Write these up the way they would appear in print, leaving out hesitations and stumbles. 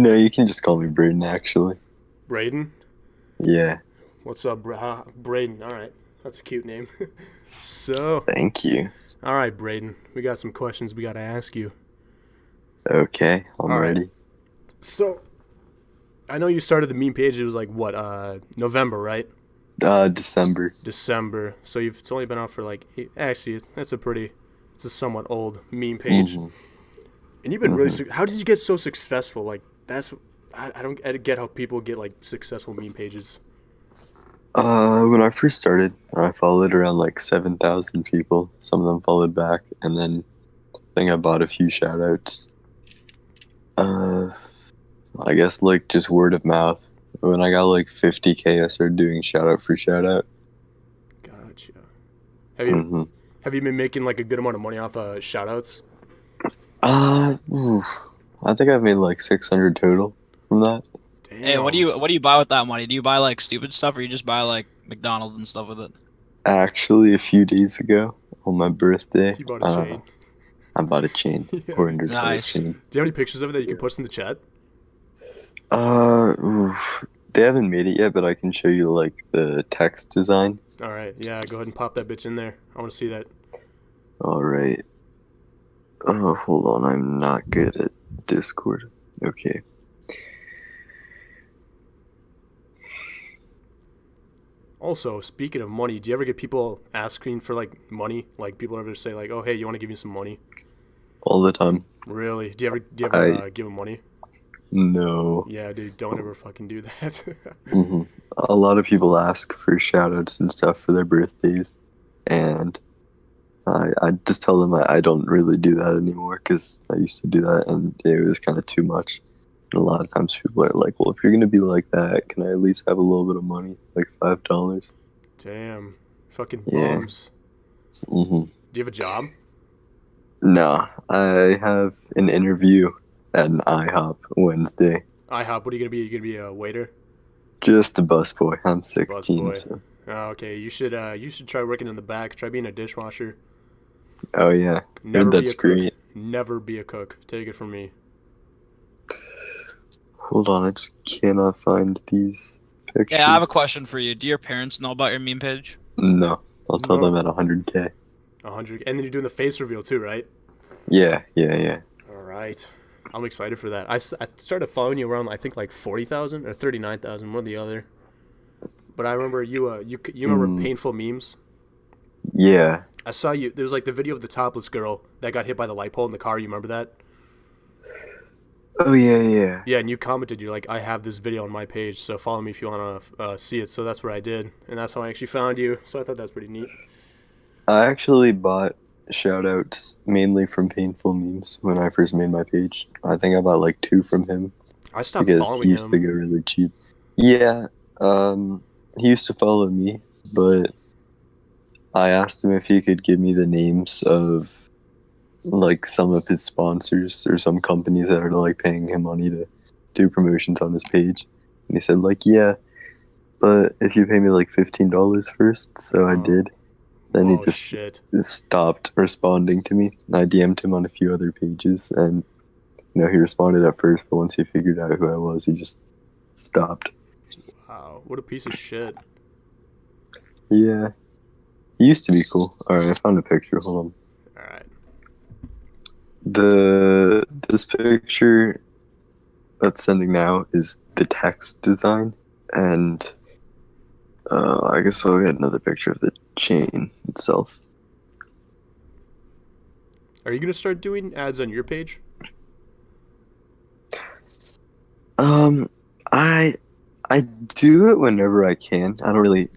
You can just call me Braden, actually. Braden? Yeah, What's up, Braden? All right, that's a cute name. So, thank you. all right, Braden, we got some questions we got to ask you. Okay, I'm All right. ready. So, I know you started the meme page. It was like what, November, right? December. December. So it's only been out for like actually, it's a somewhat old meme page. hmm And you've been really. hmm How did you get so successful? Like I don't get how people get like successful meme pages. When I first started, I followed around like 7,000 people. Some of them followed back, and then I think I bought a few shoutouts. Uh, I guess like just word of mouth. When I got like 50K, I started doing shoutout for shoutout. Gotcha. Have you hmm have you been making like a good amount of money off shoutouts? Oof. I think I've made like 600 total from that. Hey, Damn. what do you buy with that money? Do you buy like stupid stuff or you just buy like McDonald's and stuff with it? Actually, a few days ago on my birthday, You bought a chain. I bought a chain, Yeah. $400 Nice. chain. Do you have any pictures of it that you can post in the chat? They haven't made it yet, but I can show you like the text design. All right. Yeah. Go ahead and pop that bitch in there. I want to see that. All right. Oh, hold on, I'm not good at Discord. Okay. Also, speaking of money, do you ever get people asking for like money? Like people ever say like, "Oh, hey, you want to give me some money?" All the time. Really? Do you ever I give them money? know. Yeah, dude, don't ever fucking do that. hmm A lot of people ask for shoutouts and stuff for their birthdays, and I just tell them I don't really do that anymore because I used to do that and it was kind of too much. And a lot of times people are like, well, if you're going to be like that, can I at least have a little bit of money, like $5? Damn, fucking Yeah. bums. hmm Do you have a job? No, I have an interview at an IHOP Wednesday. IHOP. What are you gonna be? You gonna be a waiter, Just a busboy. I'm bus 16, boy? so. Oh, okay, you should try working in the back. Try being a dishwasher. Oh, yeah. Heard Never be a that's cook. great. Never be a cook. Take it from me. Hold on, I just cannot find these Yeah, I have a pictures. question for you. Do your parents know about your meme page? No, I'll tell them No, at 100K. 100. And then you're doing the face reveal too, right? Yeah, yeah, yeah. All right. I'm excited for that. I started following you around I think like 40,000 or 39,000, one or the other. But I remember you remember Mm, painful memes. yeah. I saw you. There was like the video of the topless girl that got hit by the light pole in the car. You remember that? Oh, yeah, yeah. Yeah, and you commented. You're like, I have this video on my page, so follow me if you want to see it. So that's what I did, and that's how I actually found you. So I thought that's pretty neat. I actually bought shoutouts mainly from Painful Memes when I first made my page. I think I bought like two from him I stopped because he following used to him. go really cheap. Yeah, he used to follow me, but I asked him if he could give me the names of like some of his sponsors or some companies that are like paying him money to do promotions on his page. And he said like, yeah, but if you pay me like $15 first, so I Oh, did. Then he oh just shit! stopped responding to me. And I DM'd him on a few other pages, and he responded at first, but once he figured out who I was, he just stopped. Wow, what a piece of shit. Yeah, he used to be cool. All right, I found a picture. Hold on. All right. This picture that's sending now is the text design, and I guess I'll get another picture of the chain itself. Are you gonna start doing ads on your page? Um, I I do it whenever I can. I don't really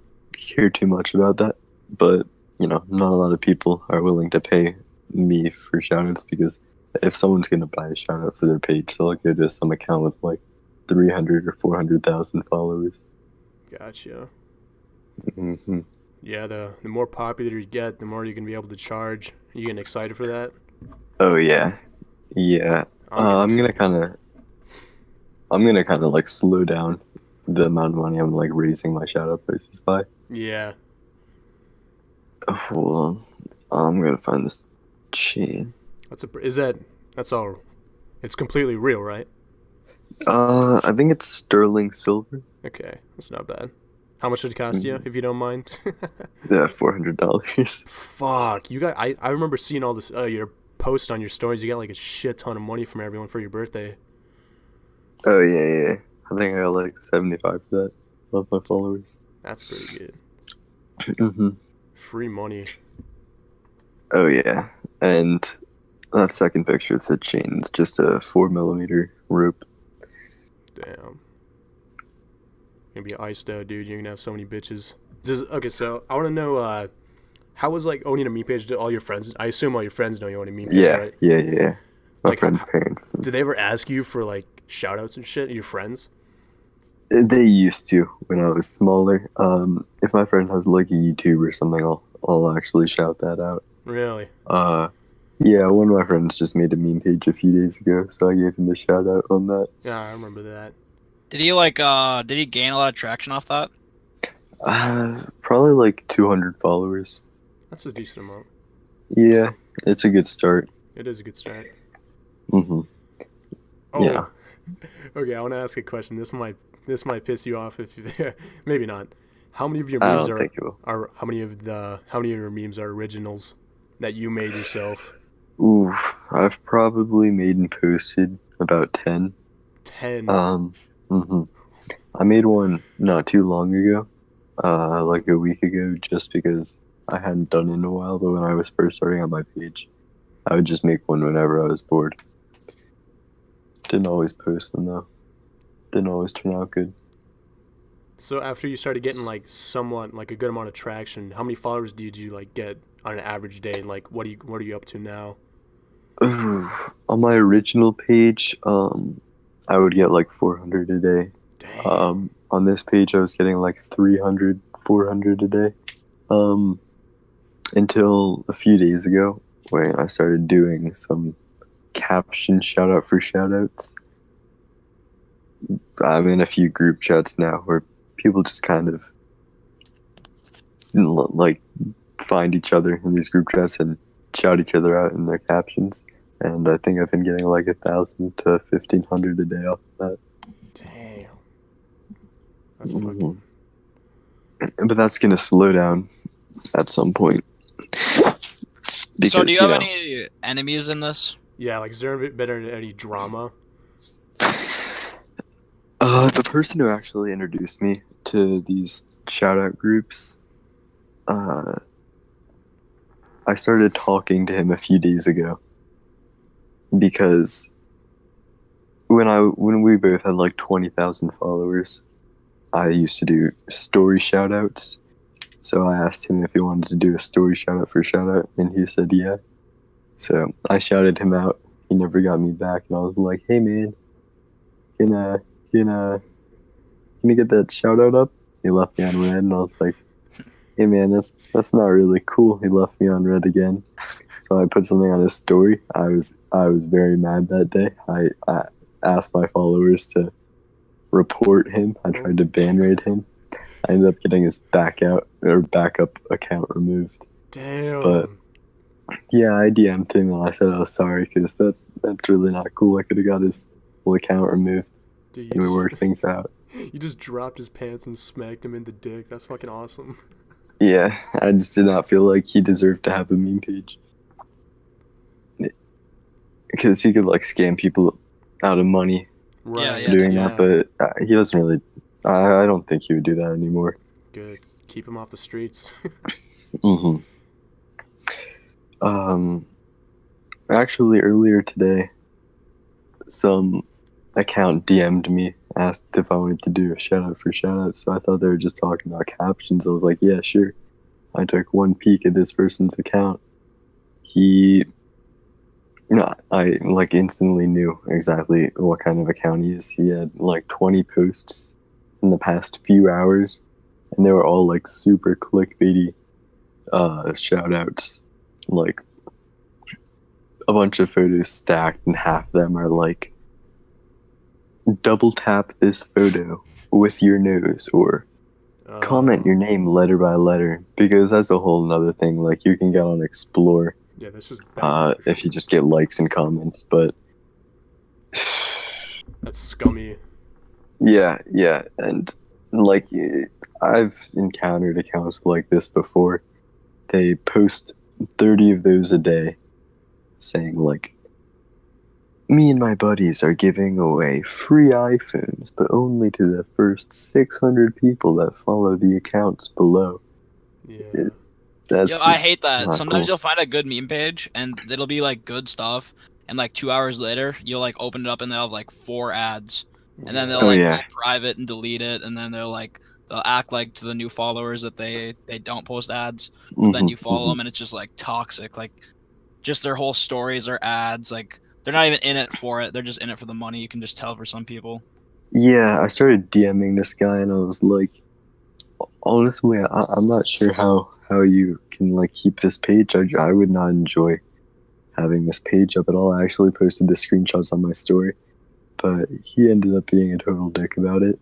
care too much about that, but not a lot of people are willing to pay me for shoutouts because if someone's gonna buy a shoutout for their page, they'll go to some account with like 300 or 400,000 followers. Gotcha. hmm Yeah, the more popular you get, the more you can be able to charge. You getting excited for that? Oh yeah, yeah. I'm getting I'm gonna excited. like slow down the amount of money I'm like raising my shoutout prices by. Yeah. Oh, hold on, I'm gonna find this chain. That's all. It's completely real, right? I think it's sterling silver. Okay, that's not bad. How much did it cost you, if you don't mind? Yeah, $400. Fuck, you got. I remember seeing all this. Your post on your stories. You got like a shit ton of money from everyone for your birthday. Oh yeah. I think I got like 75 for that. Love my followers. That's pretty good. hmm Free money. Oh yeah, and that second picture is a chain. It's just a 4mm rope. Damn. You're gonna be iced out, dude. You're gonna have so many bitches. Okay, so I want to know. How was like owning a meme page to all your friends? I assume all your friends know you own a meme page, right? Yeah. My Like, friends' parents. Did they ever ask you for like shout outs and shit? Your friends? They used to when I was smaller. If my friend has like a YouTube or something, I'll actually shout that out. Really? Yeah, one of my friends just made a meme page a few days ago, so I gave him a shout out on that. Yeah, I remember that. Did he gain a lot of traction off that? Probably like 200 followers. That's a decent amount. Yeah, it's a good start. It is a good start. hmm Oh. Yeah. Okay, I want to ask a question. This might piss you off if you, maybe not. How many of your I memes don't think it will. are how many of your memes are originals that you made yourself? Oof, I've probably made and posted about 10. 10. hmm I made one not too long ago, like a week ago, just because I hadn't done it in a while. But when I was first starting on my page, I would just make one whenever I was bored. Didn't always post them though. Didn't always turn out good. So after you started getting like somewhat like a good amount of traction, how many followers did you like get on an average day? And like what are you up to now? On my original page, I would get like 400 a day. Damn. On this page, I was getting like 300, 400 a day. Until a few days ago, when I started doing some caption shout out for shout outs. I'm in a few group chats now where people just kind of like find each other in these group chats and shout each other out in their captions. And I think I've been getting like 1,000 to 1,500 a day off of that. Damn. That's fucking. But that's gonna slow down at some point. Because, So do you have any enemies in this? Yeah, like is there been any drama? The person who actually introduced me to these shout out groups, I started talking to him a few days ago because when we both had like 20,000 followers, I used to do story shout outs. So I asked him if he wanted to do a story shout out for shout out, and he said yeah. So I shouted him out. He never got me back, and I was like, "Hey man, can you get that shout out up?" He left me on red, and I was like, "Hey man, that's not really cool." He left me on red again. So I put something on his story. I was very mad that day. I asked my followers to report him. I tried to ban raid him. I ended up getting his backup account removed. Damn. But yeah, I DM'd him and I said I was sorry because that's really not cool. I could have got his whole account removed. Dude, And we worked things out. You just dropped his pants and smacked him in the dick. That's fucking awesome. Yeah, I just did not feel like he deserved to have a meme page. Because he could like scam people out of money Right. Yeah, doing that, but he doesn't really. I don't think he would do that anymore. Good. Keep him off the streets. Mm-hmm. Actually, earlier today, some account DM'd me, asked if I wanted to do a shout out for shout out. So I thought they were just talking about captions. I was like, yeah, sure. I took one peek at this person's account. I like instantly knew exactly what kind of account he is. He had like 20 posts in the past few hours, and they were all like super clickbaity shout outs. Like a bunch of photos stacked, and half of them are like double tap this photo with your nose, or comment your name letter by letter, because that's a whole nother thing. Like you can get on Explore Yeah, this is bad. if you just get likes and comments, but That's scummy. Yeah, yeah, and like I've encountered accounts like this before. They post 30 of those a day, saying like, "Me and my buddies are giving away free iPhones, but only to the first 600 people that follow the accounts below." Yeah. That's Yo, I just hate that. not Sometimes cool. you'll find a good meme page and it'll be like good stuff, and like 2 hours later, you'll like open it up and they'll have like 4 ads, and then they'll Oh like go yeah. private and delete it, and then they'll act like to the new followers that they don't post ads, but then Hmm. you follow them and it's just like toxic. Like just their whole stories are ads. Like they're not even in it for it. They're just in it for the money. You can just tell for some people. Yeah, I started DMing this guy and I was like, honestly, I'm not sure how you can like keep this page. I would not enjoy having this page up at all. I actually posted the screenshots on my story, but he ended up being a total dick about it.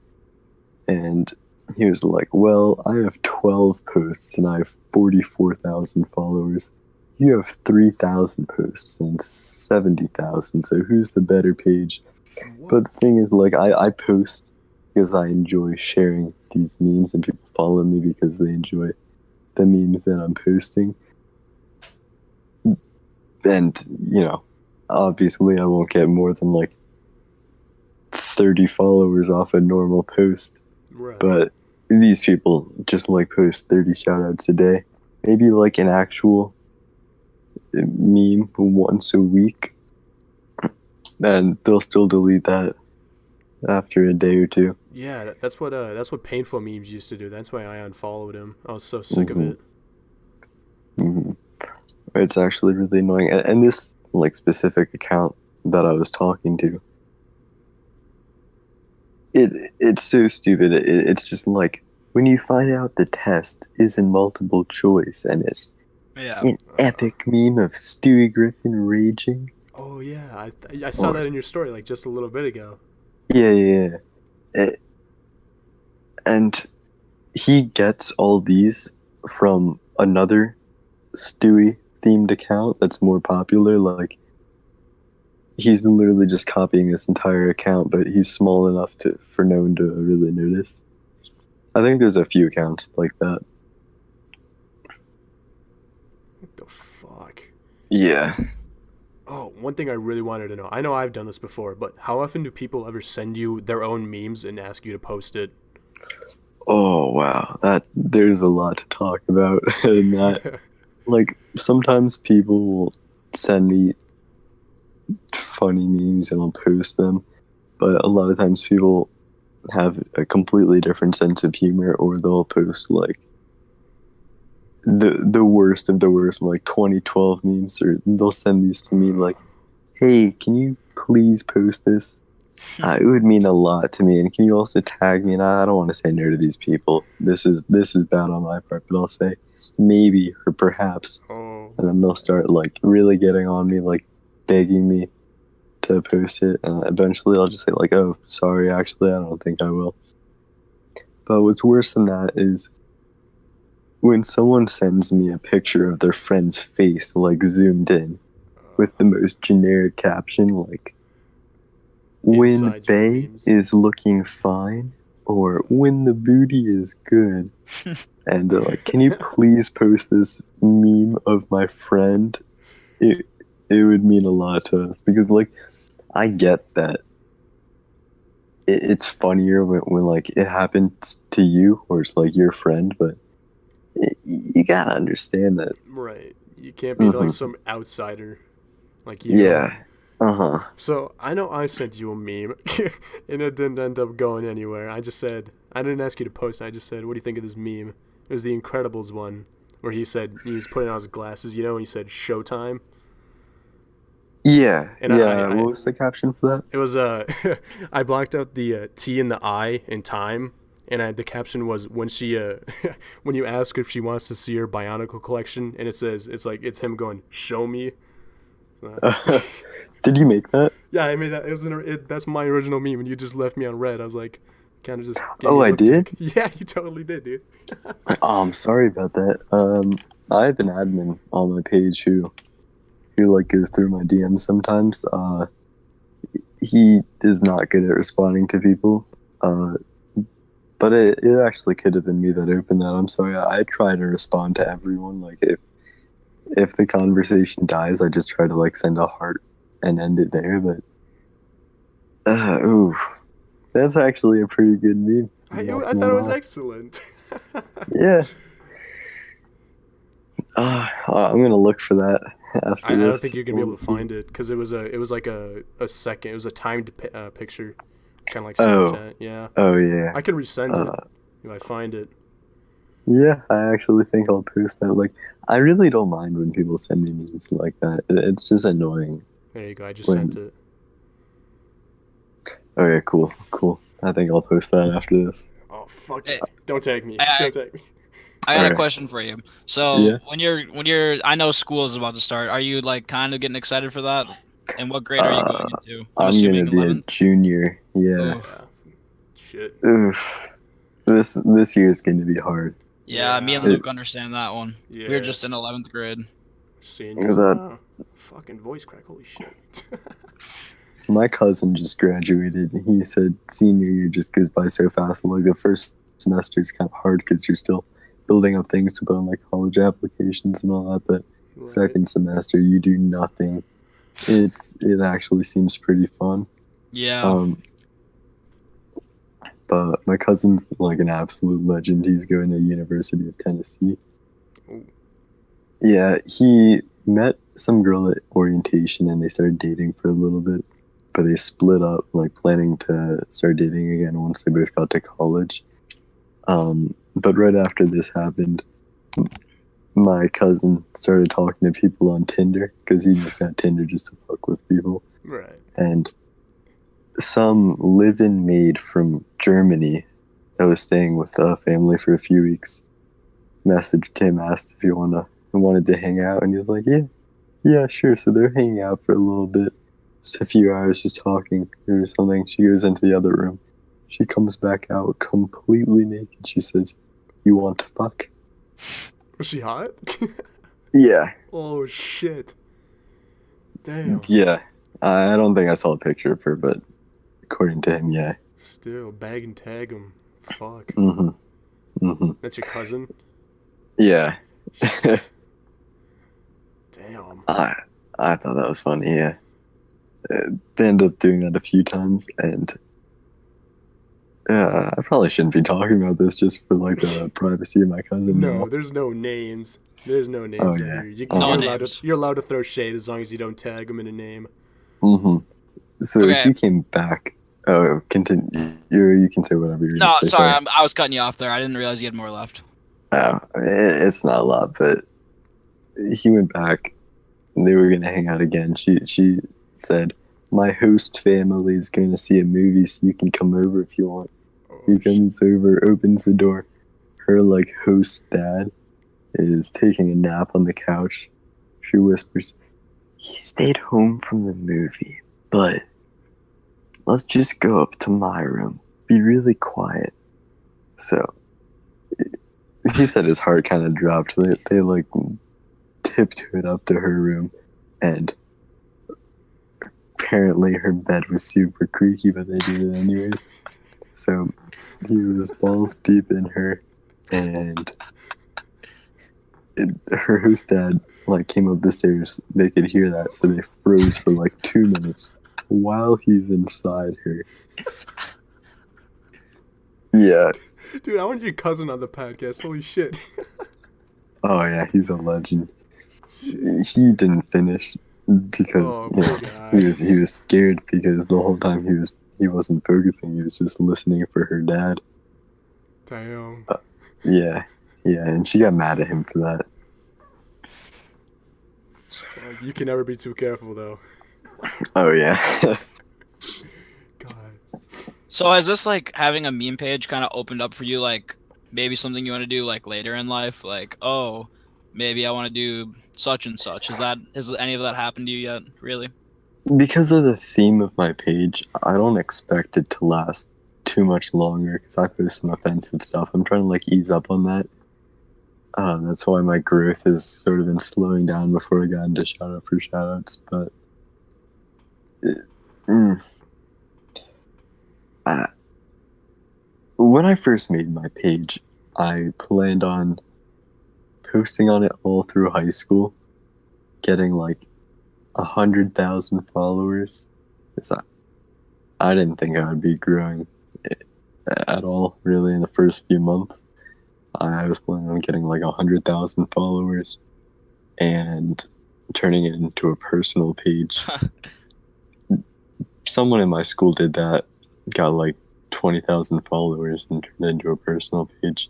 And he was like, "Well, I have 12 posts and I have 44,000 followers. You have 3,000 posts and 70,000. So who's the better page?" What? But the thing is, like, I post because I enjoy sharing these memes, and people follow me because they enjoy the memes that I'm posting. And, obviously, I won't get more than like 30 followers off a normal post. Right. But these people just like post 30 shoutouts a day. Maybe like an actual meme once a week. And they'll still delete that after a day or two. Yeah, that's what painful memes used to do. That's why I unfollowed him. I was so sick of it. Mm-hmm. It's actually really annoying. And this like specific account that I was talking to, it's so stupid. It's just like when you find out the test isn't multiple choice and it's Yeah. an epic meme of Stewie Griffin raging. Oh yeah, I saw that in your story like just a little bit ago. Yeah. And he gets all these from another Stewie themed account that's more popular. Like, he's literally just copying this entire account, but he's small enough for no one to really notice. I think there's a few accounts like that. What the fuck? Yeah. Oh, one thing I really wanted to know. I know I've done this before, but how often do people ever send you their own memes and ask you to post it? Oh wow, there's a lot to talk about in that. Like, sometimes people will send me funny memes and I'll post them, but a lot of times people have a completely different sense of humor, or they'll post like the worst of the worst, like 2012 memes, or they'll send these to me like, "Hey, can you please post this? It would mean a lot to me, and can you also tag me?" And I don't want to say no to these people. This is bad on my part, but I'll say maybe or perhaps, Oh. and then they'll start like really getting on me, like begging me to post it, and eventually I'll just say like, "Oh, sorry, actually, I don't think I will." But what's worse than that is when someone sends me a picture of their friend's face, like zoomed in, with the most generic caption, like, "When Inside joke Faye memes. is looking fine," or "When the booty is good." And they're like, "Can you please post this meme of my friend?" It would mean a lot to us, because like, I get that it's funnier when like it happens to you or it's like your friend, but you gotta understand that. Right. You can't be like some outsider like you. Yeah. So I know I sent you a meme, and it didn't end up going anywhere. I didn't ask you to post it. I just said, "What do you think of this meme?" It was the Incredibles one, where he was putting on his glasses, and he said "Showtime." Yeah. And Yeah. What was the caption for that? it was I blocked out the T and the I in time, and the caption was when she when you ask if she wants to see her Bionicle collection, and it's him going, "Show me." Did you make that? Yeah, I made that. That's my original meme, and you just left me on red. I was like, kind of just. Oh, I did? Yeah, you totally did, dude. Oh, I'm sorry about that. I have an admin on my page who like goes through my DMs sometimes. he is not good at responding to people. But it actually could have been me that opened that. I'm sorry. I try to respond to everyone. Like if the conversation dies, I just try to like send a heart and end it there. But ooh, that's actually a pretty good meme. I thought it was excellent. Yeah. I'm gonna look for that after I this. don't think you're gonna be able to find it because it was like a second. It was a timed picture, kind of like Snapchat. Yeah. Oh yeah. I can resend it if I find it. Yeah, I actually think I'll post that. Like, I really don't mind when people send me memes like that. It's just annoying. There you go. I just sent it. Okay, cool. I think I'll post that after this. Oh fuck! Don't tag me. I Don't tag me. I got a question for you. So Yeah. when you're, I know school is about to start. Are you like kind of getting excited for that? And what grade are you going into? I'm assuming gonna be 11th? a junior. Yeah. Shit. Oof. This year is going to be hard. Yeah, me and Luke understand that one. Yeah. We're just in 11th grade. Seniors. Fucking voice crack. Holy shit. My cousin just graduated. He said senior year just goes by so fast. Like the first semester is kind of hard because you're still building up things to put on like college applications and all that. But second semester you do nothing. It actually seems pretty fun. Yeah. But my cousin's like an absolute legend. He's going to University of Tennessee. Ooh. Yeah, he met some girl at orientation and they started dating for a little bit, but they split up, like planning to start dating again once they both got to college. But right after this happened, my cousin started talking to people on Tinder because he just got Tinder just to fuck with people. Right. And some live-in maid from Germany that was staying with the family for a few weeks messaged him, asked if he wanted to hang out, and he was like, yeah, sure. So they're hanging out for a little bit, just a few hours, just talking or something. She goes into the other room. She comes back out completely naked. She says, "You want to fuck?" Was she hot? Yeah. Oh shit. Damn. Yeah. I don't think I saw a picture of her, but according to him, yeah. Still, bag and tag him. Fuck. That's your cousin? Yeah. Damn. I thought that was funny, yeah. They ended up doing that a few times, and I probably shouldn't be talking about this just for like the privacy of my cousin. No, there's no names. There's no names out here. You're allowed to throw shade as long as you don't tag him in a name. So he came back. Oh, continue. You can say whatever you're No, gonna say. sorry, I was cutting you off there. I didn't realize you had more left. Oh, it's not a lot, but he went back. And they were gonna hang out again. She said, "My host family is going to see a movie, so you can come over if you want." He comes over, opens the door. Her like host dad is taking a nap on the couch. She whispers, "He stayed home from the movie, but let's just go up to my room. Be really quiet." So he said his heart kind of dropped. They like tiptoed up to her room, and apparently her bed was super creaky, but they did it anyways. So he was balls deep in her, and her host dad like came up the stairs. They could hear that, so they froze for like 2 minutes while he's inside her. Yeah. Dude, I want your cousin on the podcast. Holy shit. Oh yeah, he's a legend. He didn't finish because he was scared because the whole time he wasn't focusing. He was just listening for her dad. Damn. Yeah, and she got mad at him for that. You can never be too careful, though. Oh yeah. God. So has this like having a meme page kind of opened up for you, like maybe something you want to do like later in life, like maybe I want to do such and such. Has any of that happened to you yet? Really? Because of the theme of my page, I don't expect it to last too much longer because I post some offensive stuff. I'm trying to like ease up on that. That's why my growth has sort of been slowing down before I got into shout out for shout outs. But I, when I first made my page, I planned on posting on it all through high school, getting like 100,000 followers. I didn't think I would be growing at all, really, in the first few months. I was planning on getting like 100,000 followers and turning it into a personal page. Someone in my school did that, got like 20,000 followers and turned it into a personal page.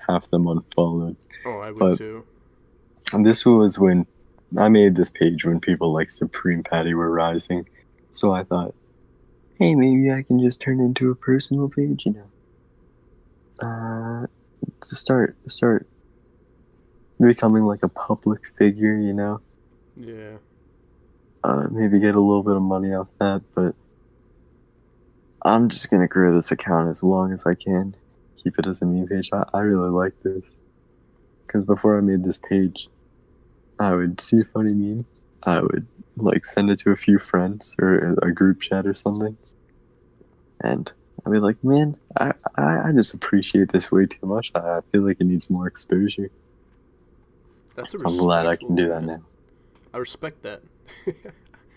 Half them unfollowed. Oh, I would But too. this was when I made this page when people like Supreme Patty were rising. So I thought, hey, maybe I can just turn it into a personal page, you know. To start becoming like a public figure, you know. Yeah. Maybe get a little bit of money off that, but I'm just gonna grow this account as long as I can. Keep it as a meme page. I really like this. Because before I made this page, I would see a funny meme, I would like send it to a few friends or a group chat or something, and I'd be like, man, I just appreciate this way too much. I feel like it needs more exposure. That's a I'm glad I can do that respectable- now. I respect that.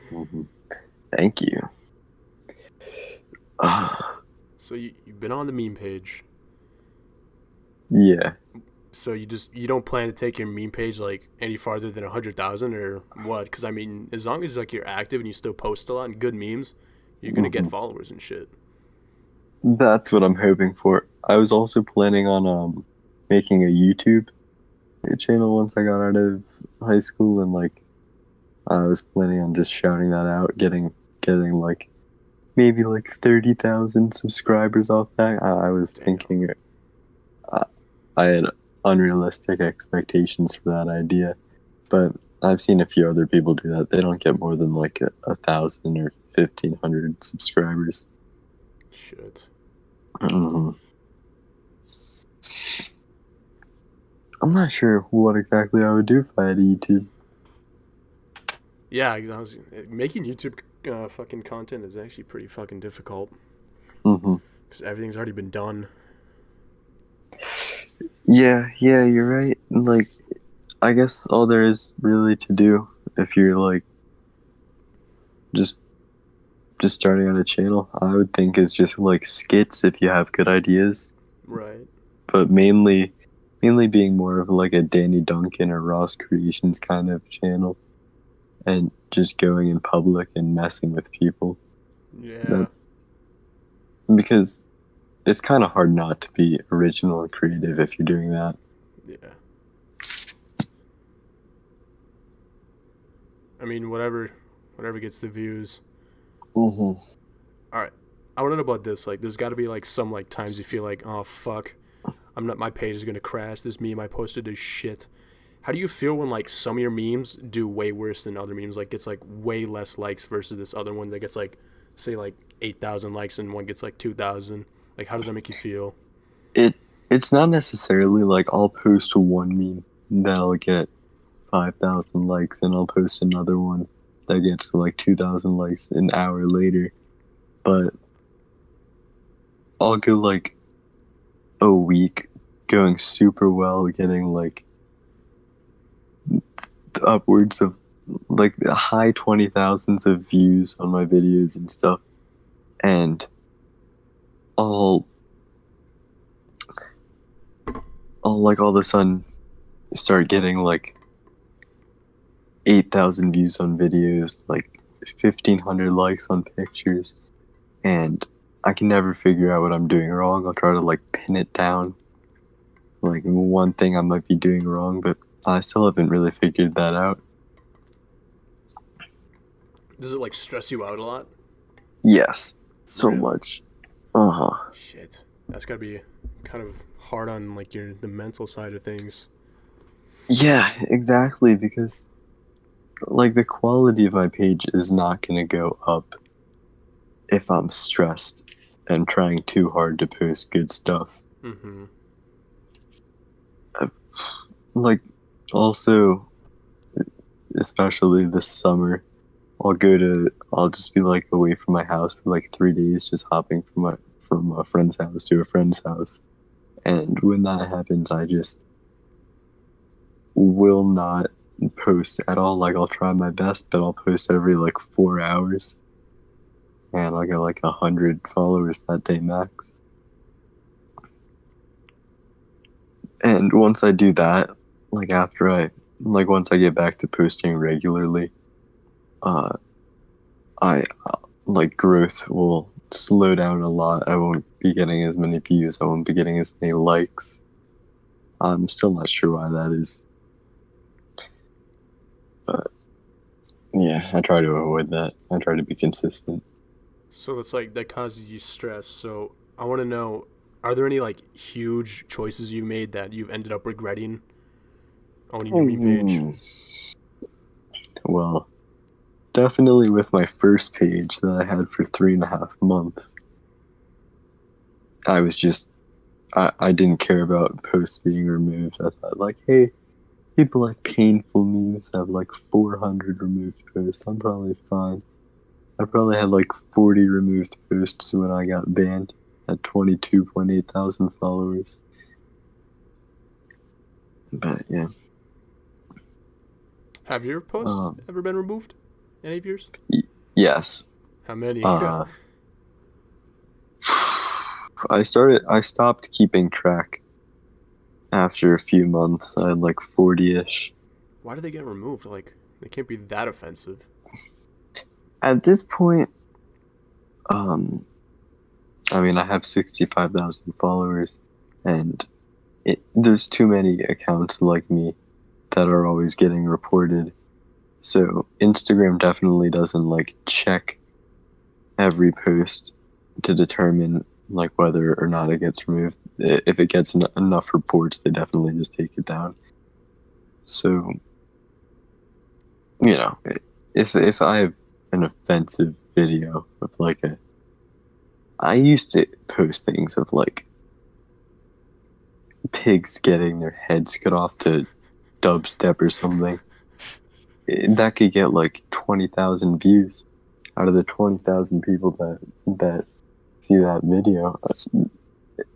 Hmm. Thank you. So you've been on the meme page. Yeah. So you don't plan to take your meme page like any farther than 100,000 or what? Because I mean, as long as like you're active and you still post a lot and good memes, you're gonna get followers and shit. That's what I'm hoping for. I was also planning on making a YouTube channel once I got out of high school, and like I was planning on just shouting that out, getting like maybe like 30,000 subscribers off that. I was Damn. thinking I had unrealistic expectations for that idea, but I've seen a few other people do that. They don't get more than like 1,000 or 1,500 subscribers. Shit. Mhm. I'm not sure what exactly I would do if I had YouTube. Yeah, making YouTube fucking content is actually pretty fucking difficult Hmm. because everything's already been done. Yeah, you're right. Like, I guess all there is really to do if you're like just starting on a channel, I would think is just like skits if you have good ideas, Right. but mainly being more of like a Danny Duncan or Ross Creations kind of channel, and just going in public and messing with people. Yeah. Because it's kind of hard not to be original and creative if you're doing that. Yeah. I mean, whatever gets the views. Mm-hmm. All right. I want to know about this. Like, there's got to be like some like times you feel like, oh fuck, my page is gonna crash. This meme I posted is shit. How do you feel when like some of your memes do way worse than other memes? Like, gets like way less likes versus this other one that gets like, say like 8,000 likes and one gets like 2,000. Like, how does that make you feel? It's not necessarily like I'll post one meme that'll get 5,000 likes, and I'll post another one that gets like 2,000 likes an hour later. But I'll go like a week going super well, getting like upwards of like the high 20,000s of views on my videos and stuff, and I'll like all of a sudden start getting like 8,000 views on videos, like 1,500 likes on pictures, and I can never figure out what I'm doing wrong. I'll try to like pin it down, like one thing I might be doing wrong, but I still haven't really figured that out. Does it like stress you out a lot? Yes, so Really? much. Shit. That's gotta be kind of hard on like the mental side of things. Yeah, exactly, because like the quality of my page is not going to go up if I'm stressed and trying too hard to post good stuff. Mm-hmm. Like, also, especially this summer, I'll just be like away from my house for like 3 days, just hopping from a friend's house to a friend's house. And when that happens, I just will not post at all. Like, I'll try my best, but I'll post every like 4 hours. And I'll get like 100 followers that day max. And once I do that, like once I get back to posting regularly, I like growth will slow down a lot. I won't be getting as many views. I won't be getting as many likes. I'm still not sure why that is. But yeah, I try to avoid that. I try to be consistent. So it's like that causes you stress. So I want to know, are there any like huge choices you made that you've ended up regretting owning your meme page? Well, definitely with my first page that I had for 3.5 months, I was just, I didn't care about posts being removed. I thought, like, hey, people like painful memes have like 400 removed posts. I'm probably fine. I probably had like 40 removed posts when I got banned at 22.8 thousand followers. But yeah. Have your posts ever been removed? Any of yours? Yes. How many? I stopped keeping track after a few months. I had like 40-ish. Why did they get removed? Like, they can't be that offensive. At this point, I mean, I have 65,000 followers, and there's too many accounts like me that are always getting reported. So Instagram definitely doesn't like check every post to determine like whether or not it gets removed. If it gets enough reports, they definitely just take it down. So, you know, if I have an offensive video of like I used to post things of like pigs getting their heads cut off to dubstep or something. That could get like 20,000 views. Out of the 20,000 people that see that video,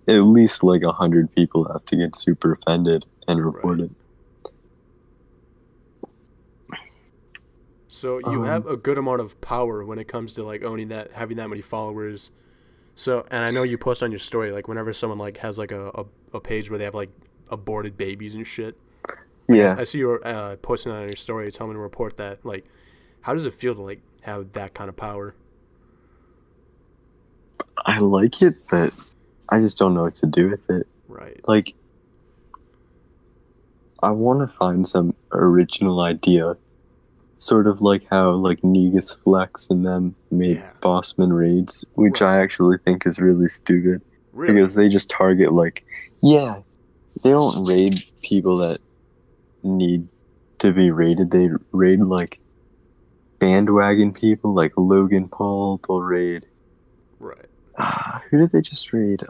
at least like 100 people have to get super offended and report it. So you have a good amount of power when it comes to like owning that, having that many followers. So, and I know you post on your story, like whenever someone like has like a page where they have like aborted babies and shit. Like, yeah. I see you posting that on your story, telling me to report that. Like, how does it feel to like have that kind of power? I like it, but I just don't know what to do with it. Right. Like, I want to find some original idea, sort of like how like Negus Flex and them made Bossman raids, which I actually think is really stupid. Really? Because they just target like, they don't raid people that need to be raided. They raid like bandwagon people, like Logan Paul. They'll raid. Right. Who did they just raid?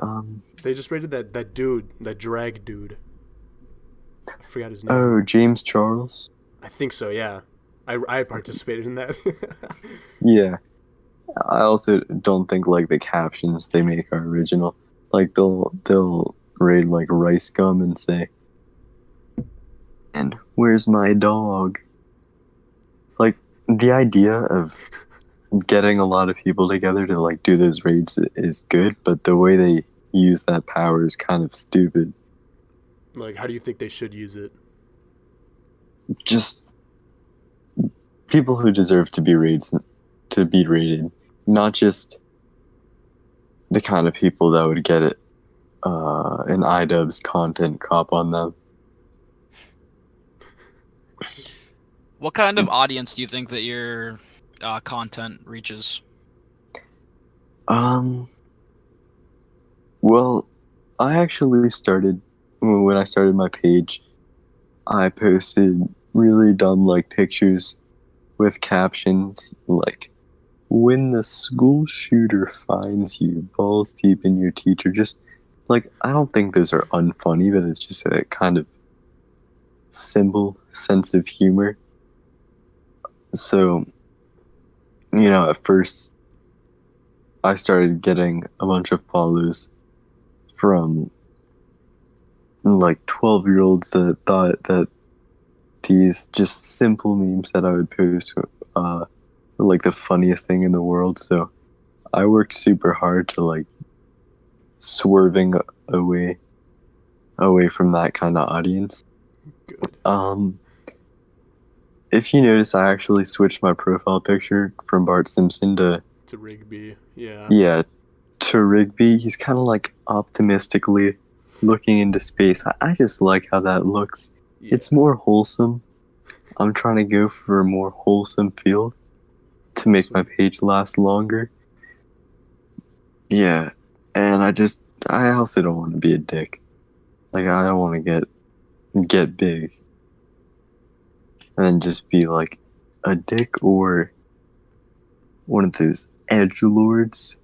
They just raided that dude, that drag dude. I forgot his name. Oh, James Charles. I think so. Yeah, I participated in that. Yeah. I also don't think like the captions they make are original. Like they'll raid like Rice Gum and say, "And where's my dog?" Like the idea of getting a lot of people together to like do those raids is good, but the way they use that power is kind of stupid. Like, how do you think they should use it? Just people who deserve to be raided, not just the kind of people that would get it an iDubbbz content cop on them. What kind of audience do you think that your content reaches? Well, I actually started when I started my page. I posted really dumb like pictures with captions like, "When the school shooter finds you, balls deep in your teacher." Just like, I don't think those are unfunny, but it's just a kind of simple sense of humor. So, at first I started getting a bunch of follows from like 12-year-olds that thought that these just simple memes that I would post were like the funniest thing in the world. So I worked super hard to like swerving away from that kind of audience. Good. If you notice, I actually switched my profile picture from Bart Simpson to Rigby. Yeah. to Rigby. He's kind of like optimistically looking into space. I just like how that looks. Yeah. It's more wholesome. I'm trying to go for a more wholesome feel to make my page last longer. Yeah, and I also don't want to be a dick. Like, I don't want to get big and then just be like a dick or one of those edgelords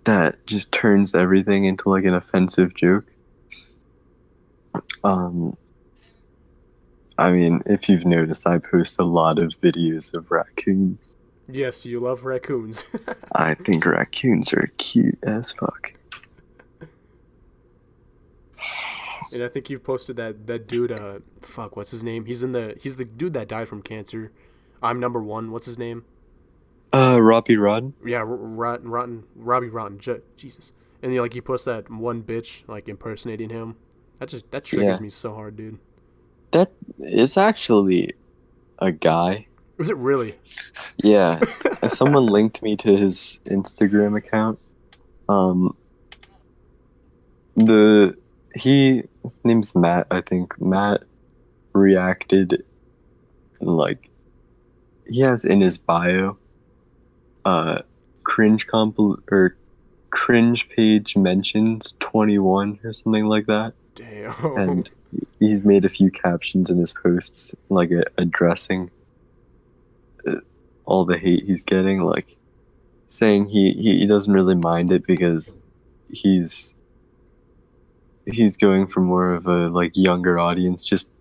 that just turns everything into like an offensive joke. I mean, if you've noticed, I post a lot of videos of raccoons. Yes, you love raccoons. I think raccoons are cute as fuck. And I think you've posted that dude. Fuck, what's his name? He's the dude that died from cancer. I'm number one. What's his name? Robbie Rodden? Yeah, Robbie Rotten. Jesus. And he posts that one bitch like impersonating him. That triggers me so hard, dude. That is actually a guy. Is it really? Yeah. Someone linked me to his Instagram account. His name's Matt, I think. Matt reacted, like, he has in his bio cringe page mentions 21 or something like that. Damn. And he's made a few captions in his posts, like addressing all the hate he's getting, like saying he doesn't really mind it because he's going for more of a like younger audience, just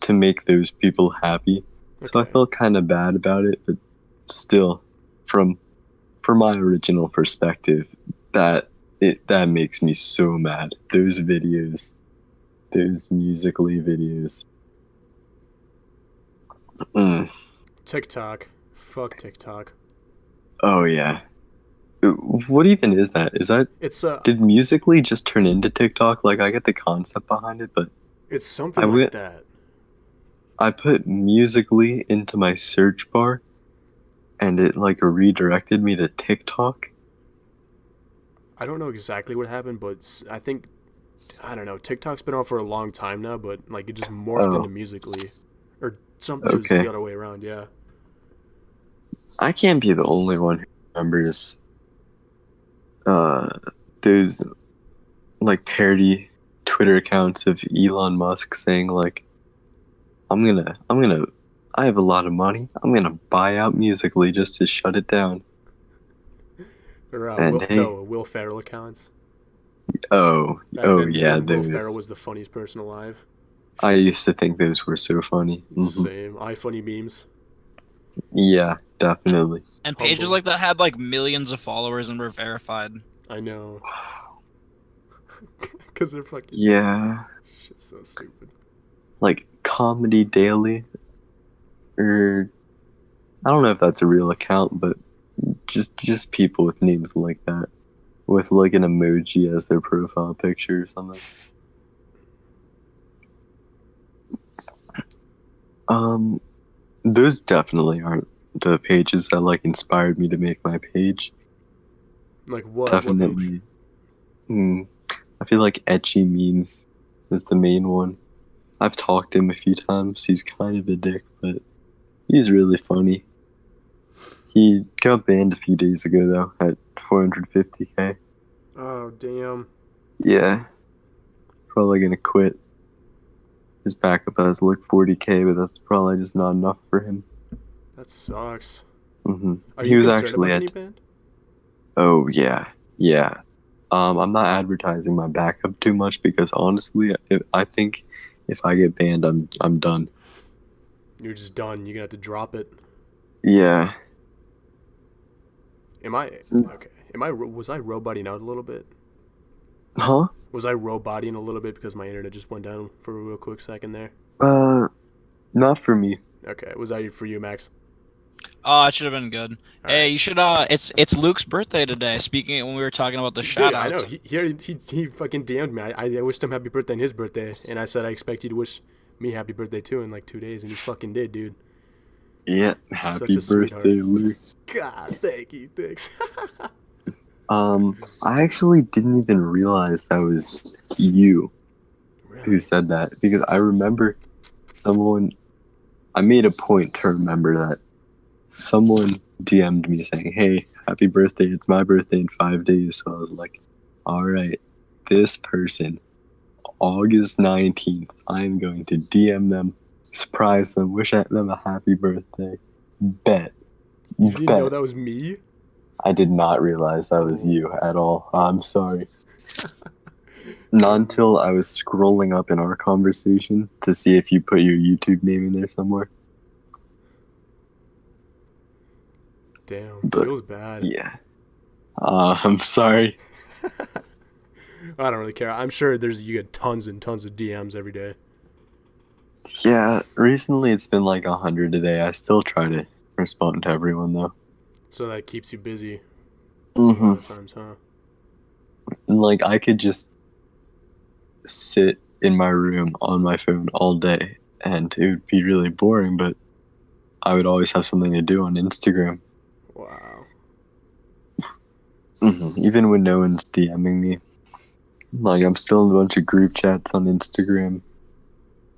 to make those people happy. Okay. So I felt kind of bad about it, but still, from my original perspective, that makes me so mad. Those videos, those Musical.ly videos. TikTok. Fuck TikTok. Oh yeah. What even is that? Did Musical.ly just turn into TikTok? Like, I get the concept behind it, but it's something like that. I put Musical.ly into my search bar, and it like redirected me to TikTok. I don't know exactly what happened, but I don't know. TikTok's been on for a long time now, but like it just morphed into Musical.ly, or something. It was the other way around. Yeah. I can't be the only one who remembers those like parody Twitter accounts of Elon Musk saying like, I have a lot of money. I'm gonna buy out Musical.ly just to shut it down. Or Will Ferrell accounts. Oh yeah, Will Ferrell was the funniest person alive. I used to think those were so funny. Mm-hmm. Same. iFunny memes. Yeah, definitely. And pages like that had like millions of followers and were verified. I know. Because they're fucking... Yeah. Shit's so stupid. Like Comedy Daily. Or... I don't know if that's a real account, but just people with names like that. With like an emoji as their profile picture or something. Those definitely aren't the pages that like inspired me to make my page. Like what? Definitely. I feel like Ecchi Memes is the main one. I've talked to him a few times. He's kind of a dick, but he's really funny. He got banned a few days ago though at 450k. Oh damn. Yeah. Probably gonna quit. His backup has like 40k, but that's probably just not enough for him. That sucks. Mm-hmm. Are you concerned about getting banned? Oh yeah. I'm not advertising my backup too much because honestly, I think if I get banned, I'm done. You're just done. You're gonna have to drop it. Yeah. Am I okay? Was I roboting out a little bit? Huh? Was I roboting a little bit because my internet just went down for a real quick second there? Not for me. Okay, was that for you, Max? Oh, it should have been good. All Hey, right. you should. It's Luke's birthday today. Speaking when we were talking about the Dude, I shoutouts. know. He fucking DM'd me. I wished him happy birthday on his birthday, and I said I expect you to wish me happy birthday too in like 2 days, and he fucking did, dude. Yeah, Such happy a sweetheart. birthday, Luke. God, thank you, thanks. I actually didn't even realize that was you who Really? said that because I remember someone. I made a point to remember that someone DM'd me saying, "Hey, happy birthday! It's my birthday in 5 days." So I was like, "All right, this person, August 19th, I'm going to DM them, surprise them, wish them a happy birthday." Bet. You didn't know Bet. that was me? I did not realize that was you at all. I'm sorry. Not until I was scrolling up in our conversation to see if you put your YouTube name in there somewhere. Damn, But, feels bad. yeah. I'm sorry. I don't really care. I'm sure you get tons and tons of DMs every day. Yeah, recently it's been like 100 a day. I still try to respond to everyone though. So that keeps you busy a Mm-hmm. lot of times, huh? And like I could just sit in my room on my phone all day and it would be really boring, but I would always have something to do on Instagram. Wow. Even when no one's DMing me. Like I'm still in a bunch of group chats on Instagram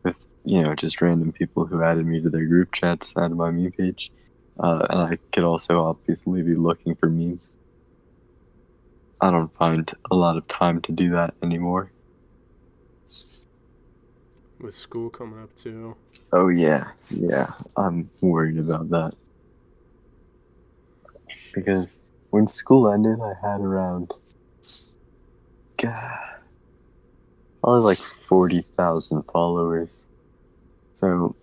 with, just random people who added me to their group chats out of my meme page. And I could also obviously be looking for memes. I don't find a lot of time to do that anymore. With school coming up too. Oh yeah, I'm worried about that. Shit. Because when school ended, I had around, probably like 40,000 followers. So,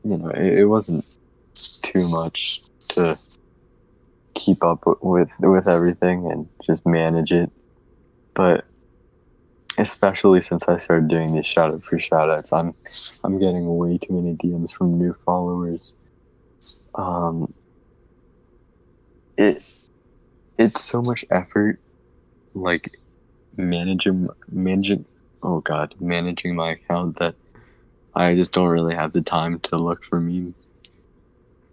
it wasn't too much to keep up with everything and just manage it. But especially since I started doing these shout-out for shout-outs, I'm getting way too many DMs from new followers. It's so much effort, like managing my account that I just don't really have the time to look for memes.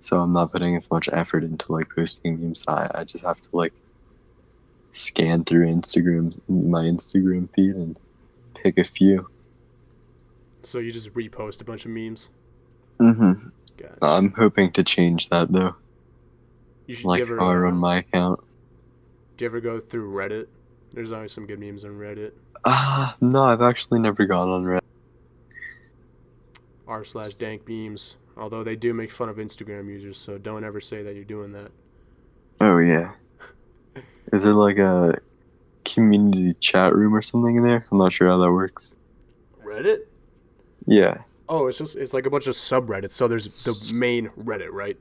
So I'm not putting as much effort into like posting memes. I just have to like scan through my Instagram feed and pick a few. So you just repost a bunch of memes? Mm-hmm. Gotcha. I'm hoping to change that though. You should Like give her. how I run my account. Do you ever go through Reddit? There's always some good memes on Reddit. No, I've actually never gone on Reddit. r/dank memes. Although they do make fun of Instagram users, so don't ever say that you're doing that. Oh yeah. Is there like a community chat room or something in there? I'm not sure how that works. Reddit? Yeah. Oh, it's like a bunch of subreddits. So there's the main Reddit, right?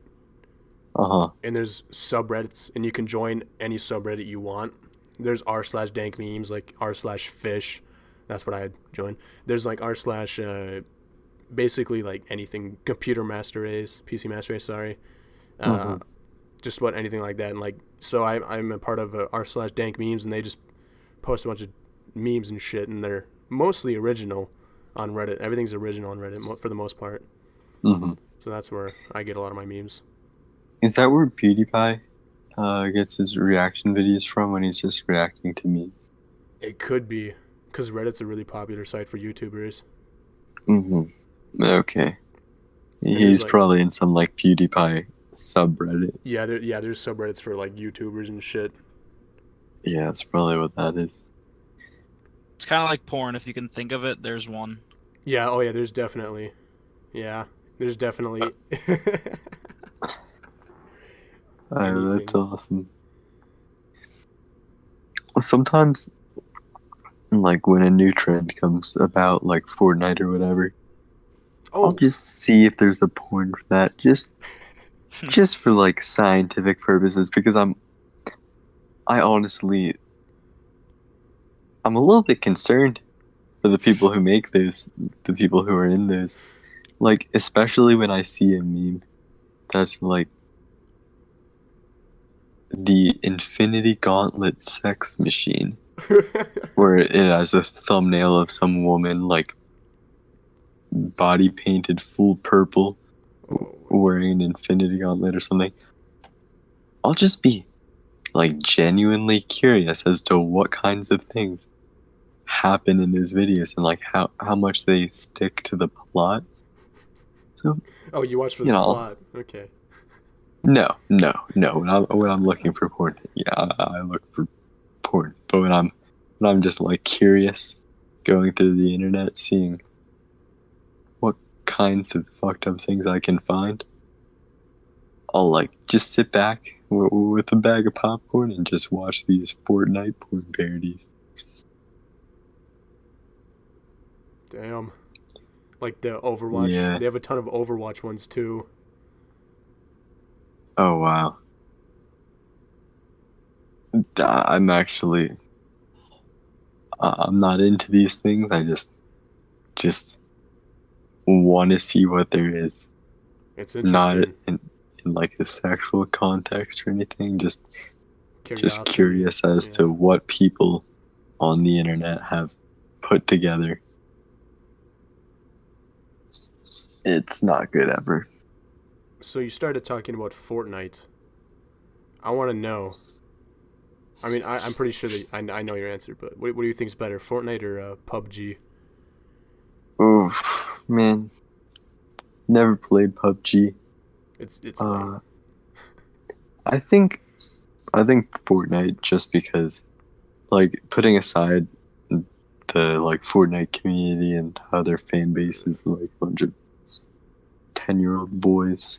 Uh-huh. And there's subreddits, and you can join any subreddit you want. There's r/dank memes, like r/fish. That's what I joined. There's like r/ basically like anything, computer master race, PC master race, sorry. Just about anything like that. And like, so I'm a part of r/dank memes, and they just post a bunch of memes and shit, and they're mostly original on Reddit. Everything's original on Reddit for the most part. Mm-hmm. So that's where I get a lot of my memes. Is that where P.P.P gets his reaction videos from when he's just reacting to memes? It could be, because Reddit's a really popular site for YouTubers. Mm-hmm. Okay. And He's like, probably in some like PewDiePie subreddit. Yeah, there's subreddits for like YouTubers and shit. Yeah, that's probably what that is. It's kind of like porn. If you can think of it, there's one. Yeah, oh yeah, there's definitely. That's awesome. Sometimes, like when a new trend comes about, like Fortnite or whatever, I'll just see if there's a porn for that, just for like scientific purposes, because I'm honestly, I'm a little bit concerned for the people who make those, the people who are in those. Like, especially when I see a meme that's like the Infinity Gauntlet sex machine, where it has a thumbnail of some woman like body painted full purple, wearing an Infinity Gauntlet or something. I'll just be like genuinely curious as to what kinds of things happen in those videos and like how much they stick to the plot. So Oh, you watch for you the know, plot. Okay. no. When I'm looking for porn, yeah, I look for porn. But when I'm just like curious, going through the internet, seeing what kinds of fucked up things I can find, I'll like just sit back with a bag of popcorn and just watch these Fortnite porn parodies. Damn. Like the Overwatch. Yeah. They have a ton of Overwatch ones too. Oh wow. I'm actually I'm not into these things. I just want to see what there is, It's not interesting. in like a sexual context or anything. Just Curiosity. curious as to what people on the internet have put together. It's not good ever. So you started talking about Fortnite. I want to know. I mean, I'm pretty sure that I know your answer, but what do you think is better, Fortnite or PUBG? Oh man, never played PUBG. It's lame. I think Fortnite, just because, like, putting aside the like Fortnite community and how their fan base is like a bunch of 10-year-old boys.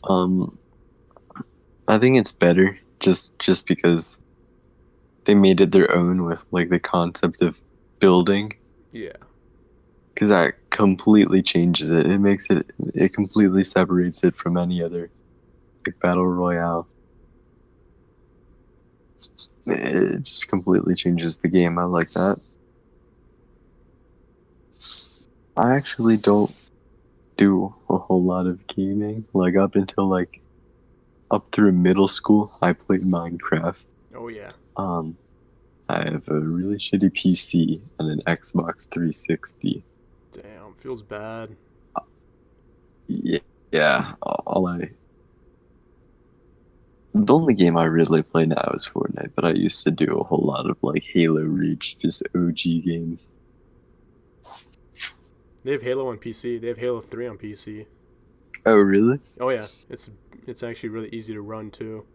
I think it's better just because they made it their own with like the concept of building, Yeah. because that completely changes it. It completely separates it from any other like battle royale. It just completely changes the game. I like that. I actually don't do a whole lot of gaming. Like up through middle school, I played Minecraft. Oh yeah. I have a really shitty PC and an Xbox 360. Damn, feels bad. Yeah. The only game I really play now is Fortnite, but I used to do a whole lot of like Halo Reach, just OG games. They have Halo on PC. They have Halo 3 on PC. Oh, really? Oh yeah, it's actually really easy to run too.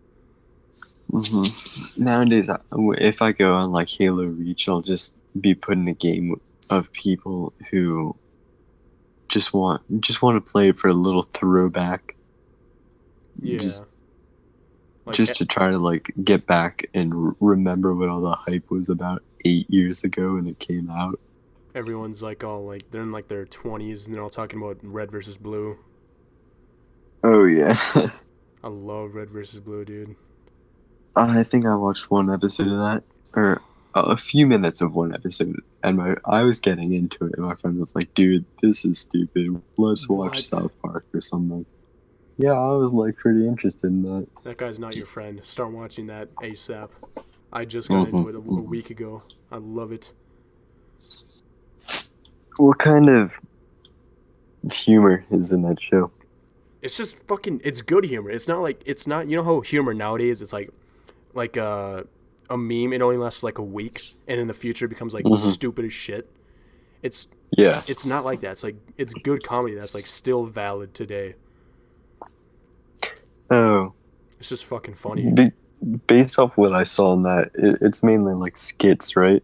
Nowadays, if I go on like Halo Reach, I'll just be put in a game of people who just want to play for a little throwback. Yeah. Just to try to like get back and remember what all the hype was about 8 years ago when it came out. Everyone's like all like they're in like their 20s and they're all talking about Red versus Blue. Oh yeah. I love Red versus Blue, dude. I think I watched one episode of that, or a few minutes of one episode, and I was getting into it, and my friend was like, "Dude, this is stupid. Let's watch What? South Park or something." Yeah, I was like pretty interested in that. That guy's not your friend. Start watching that ASAP. I just got into it a week ago. I love it. What kind of humor is in that show? It's just fucking. It's good humor. It's not. You know how humor nowadays it's like a meme. It only lasts like a week, and in the future it becomes like stupid as shit. It's not like that. It's like it's good comedy that's like still valid today. Oh, It's just fucking funny. Based off what I saw in that, it's mainly like skits, right?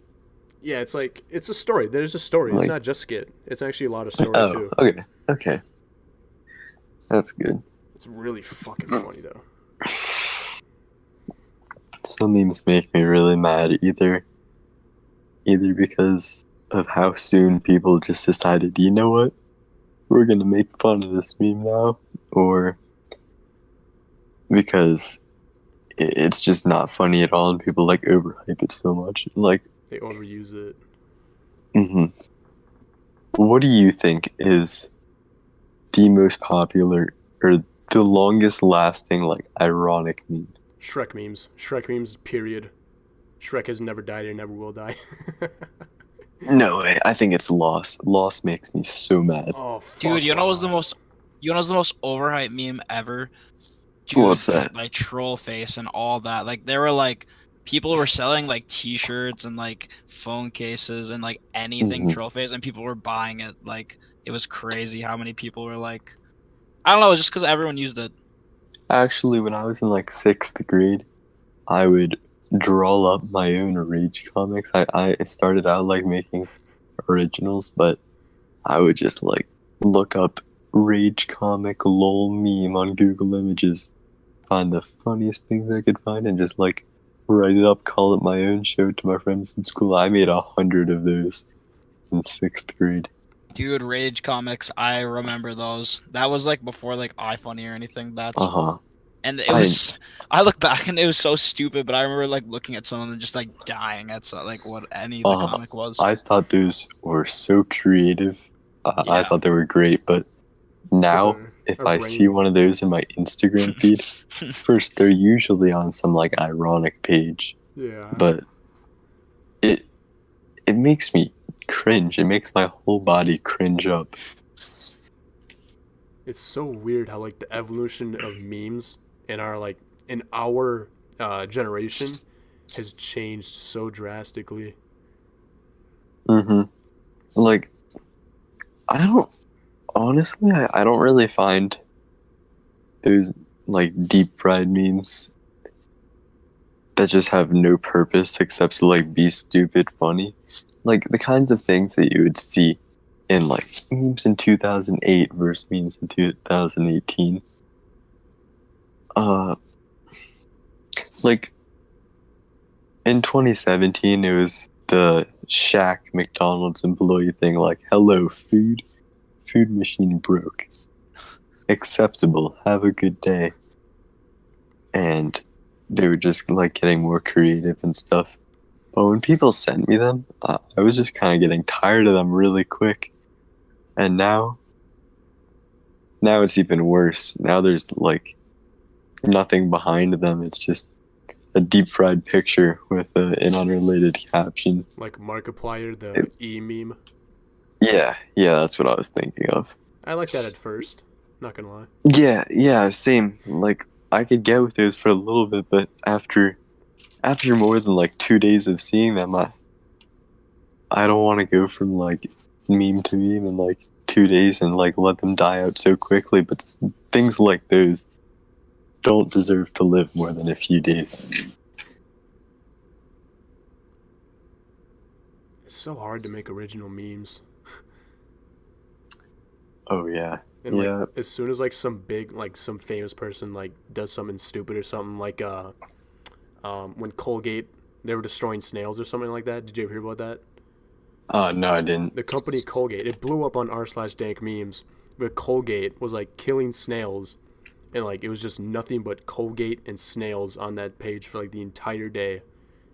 Yeah, it's like it's a story. There's a story. It's not just skit. It's actually a lot of story too. Okay, that's good. It's really fucking funny though. Some memes make me really mad either because of how soon people just decided, you know what, we're gonna make fun of this meme now, or because it's just not funny at all, and people like overhype it so much. Like, They overuse it. What do you think is the most popular or the longest lasting like ironic meme? Shrek memes. Shrek memes, period. Shrek has never died or never will die. No way. I think it's Lost. Lost makes me so mad. Oh, fuck Dude, you know what's the Lost. most overhyped meme ever? Dude, What's that? like troll face and all that. Like they were like people were selling like t-shirts and like phone cases and like anything Mhm. troll face and people were buying it. Like it was crazy how many people were like I don't know, it's just because everyone used it. Actually, when I was in like 6th grade, I would draw up my own Rage comics. I started out like making originals, but I would just like look up Rage comic lol meme on Google Images, find the funniest things I could find, and just like write it up, call it my own, show it to my friends in school. I made 100 of those in 6th grade. Dude, Rage comics, I remember those. That was like before like iFunny or anything. That's Uh-huh. and it was I look back and it was so stupid, but I remember like looking at someone and just like dying at like what any of the Uh-huh. comic was. I thought those were so creative. I Yeah. thought they were great, but now if our I see brains- one of those in my Instagram feed, first they're usually on some like ironic page, Yeah. but it makes me cringe. It makes my whole body cringe up. It's so weird how like the evolution of memes in our generation has changed so drastically. Like, I don't honestly, I don't really find those like deep fried memes that just have no purpose except to like be stupid funny. Like the kinds of things that you would see in like memes in 2008 versus memes in 2018. Like in 2017, it was the Shaq McDonald's employee thing, like, hello, food machine broke. Acceptable, have a good day. And they were just like getting more creative and stuff. But when people sent me them, I was just kind of getting tired of them really quick. And now it's even worse. Now there's like nothing behind them. It's just a deep fried picture with an unrelated caption. Like Markiplier, the E meme. Yeah, that's what I was thinking of. I like that at first. Not gonna lie. Yeah, same. Like I could get with those for a little bit, but after more than like 2 days of seeing them, I don't want to go from like meme to meme in like 2 days and like let them die out so quickly. But things like those don't deserve to live more than a few days. It's so hard to make original memes. Oh yeah. And Yeah. like as soon as like some famous person like does something stupid or something like when Colgate, they were destroying snails or something like that. Did you ever hear about that? No, I didn't. The company Colgate, it blew up on r/dank memes, but Colgate was like killing snails, and like it was just nothing but Colgate and snails on that page for like the entire day,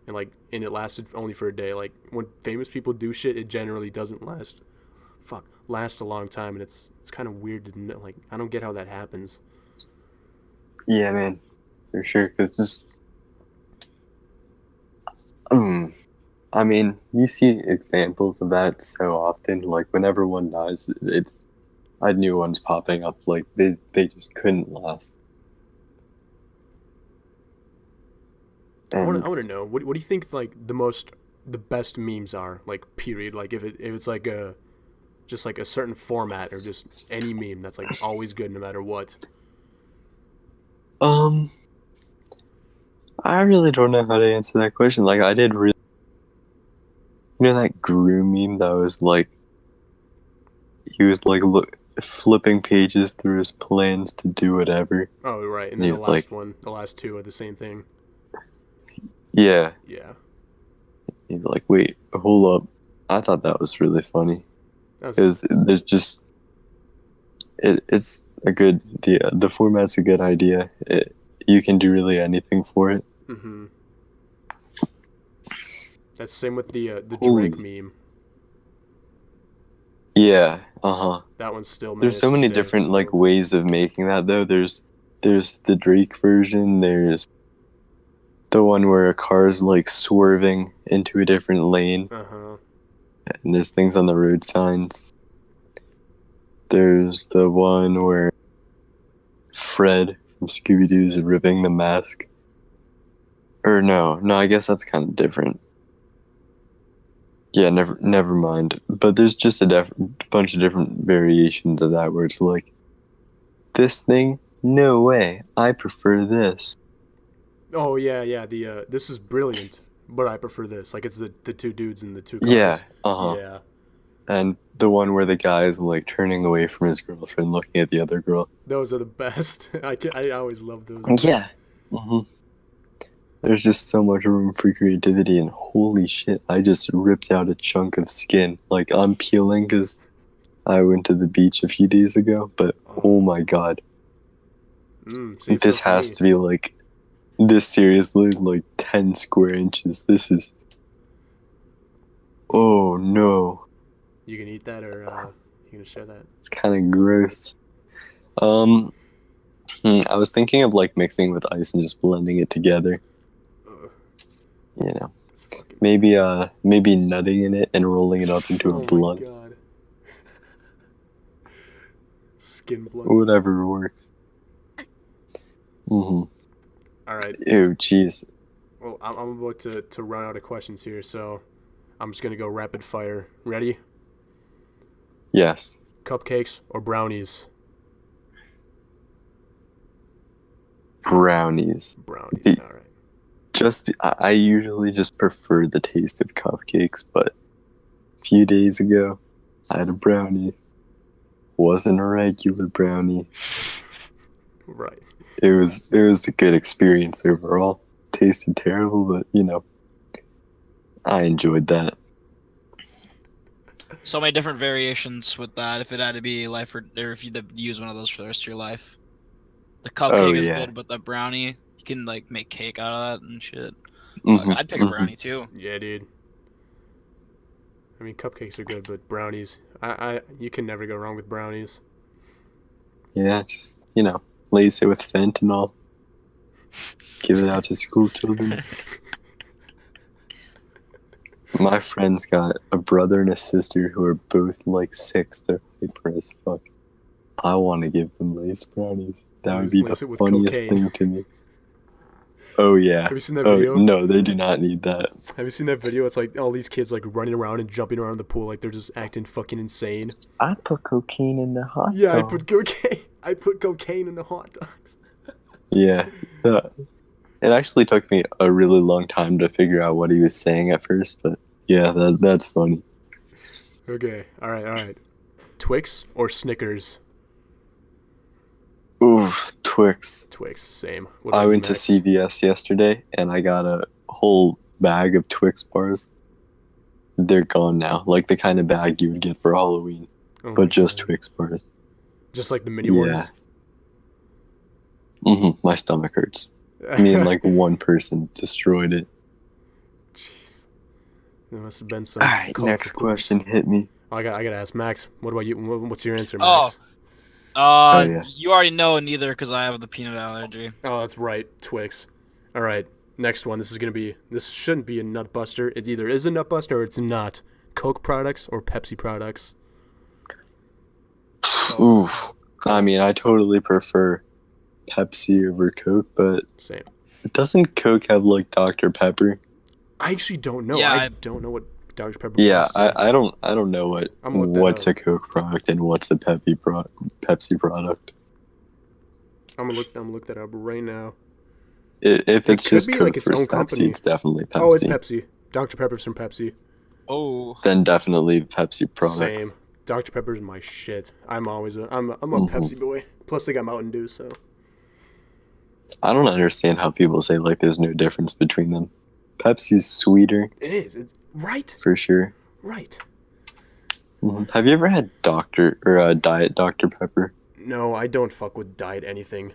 and it lasted only for a day. Like when famous people do shit, it generally doesn't last a long time, and it's kind of weird to know, like I don't get how that happens. Yeah, man, for sure. Cause just, I mean, you see examples of that so often. Like whenever one dies, it's new ones popping up. Like they just couldn't last. I And want to know what do you think like the best memes are, like period, like if it's like just like a certain format or just any meme that's like always good no matter what. I really don't know how to answer that question. Like I did really, that Gru meme that was like he was like flipping pages through his plans to do whatever. Oh right, and And then he was the last two are the same thing. Yeah. Yeah, He's like, wait, hold up. I thought that was really funny. Because there's just it's a good the format's a good idea. you can do really anything for it. Mm-hmm. That's the same with the Holy- Drake meme. Yeah, uh-huh. That one's still There's managed so to many stay different like relevant. ways of making that though. There's the Drake version, there's the one where a car's like swerving into a different lane, Uh-huh. and there's things on the road signs. There's the one where Fred from Scooby-Doo is ripping the mask. Or no, I guess that's kind of different. Yeah, never mind. But there's just a bunch of different variations of that where it's like, this thing? No way. I prefer this. Oh yeah. The this is brilliant, but I prefer this. Like it's the two dudes in the two cars. Yeah, uh-huh. Yeah. And the one where the guy's like turning away from his girlfriend, looking at the other girl. Those are the best. I always love those. Yeah. Mm-hmm. There's just so much room for creativity, and holy shit, I just ripped out a chunk of skin. Like, I'm peeling because I went to the beach a few days ago, but oh my god. Save This some for has me. to be like, this seriously, like 10 square inches. This is. Oh no. You can eat that, or you gonna share that? It's kind of gross. I was thinking of like mixing with ice and just blending it together. Ugh, You know, that's fucking. maybe nutting in it and rolling it up into a blunt. Oh my god. Skin blunt. Whatever works. All right. Ew, jeez. Well, I'm about to run out of questions here, so I'm just gonna go rapid fire. Ready? Yes. Cupcakes or brownies? Brownies. Brownies. The- All right. I usually just prefer the taste of cupcakes, but a few days ago, I had a brownie. Wasn't a regular brownie. Right. It was a good experience overall. Tasted terrible, but you know, I enjoyed that. So many different variations with that. If it had to be life or if you had to use one of those for the rest of your life, the cupcake is yeah. good, but the brownie you can like make cake out of that and shit. Mhm, I'd pick a mhm. brownie too. Yeah, dude. I mean, cupcakes are good, but brownies, I you can never go wrong with brownies. Yeah, just you know, lace it with fentanyl. Give it out to school children. My friend's got a brother and a sister who are both like 6. They're hyper as fuck. I want to give them lace brownies. That would be Lace the it with funniest cocaine. thing to me. Oh yeah. Have you seen that Oh video? no, they do not need that. Have you seen that video? It's like all these kids like running around and jumping around the pool like they're just acting fucking insane. I put cocaine in the hot Yeah, dog. I put cocaine. I put cocaine in the hot dogs. Yeah. It actually took me a really long time to figure out what he was saying at first, but yeah, that's funny. Okay. All right. Twix or Snickers? Oof, Twix. Twix, same. I went to CVS yesterday and I got a whole bag of Twix bars. They're gone now, like the kind of bag you would get for Halloween, but just Twix bars. Just like the mini ones. My stomach hurts. Me and like one person destroyed it. Jeez. There must have been some. All right, next question. Hit me. Oh, I gotta ask Max. What about you? What's your answer, Oh, Max? yeah. You already know neither because I have the peanut allergy. Oh, that's right, Twix. All right, next one. This shouldn't be a nut buster. It either is a nut buster or it's not. Coke products or Pepsi products? Oof. I mean, I totally prefer Pepsi over Coke, but Same. doesn't Coke have like Dr. Pepper? I actually don't know. Yeah, I don't know what Dr. Pepper. Yeah, belongs to. I don't know what's a Coke product and what's a Pepsi product. I'm gonna look that up right now. If it's could just be Coke like its versus own Pepsi, company. it's definitely Pepsi. Oh, it's Pepsi. Dr. Pepper's from Pepsi. Oh, Then definitely Pepsi products. Same. Dr. Pepper's my shit. I'm a Pepsi boy. Plus they got Mountain Dew, so. I don't understand how people say like there's no difference between them. Pepsi's sweeter. It is. It's right. For sure. Right. Have you ever had Diet Dr. Pepper? No, I don't fuck with diet anything.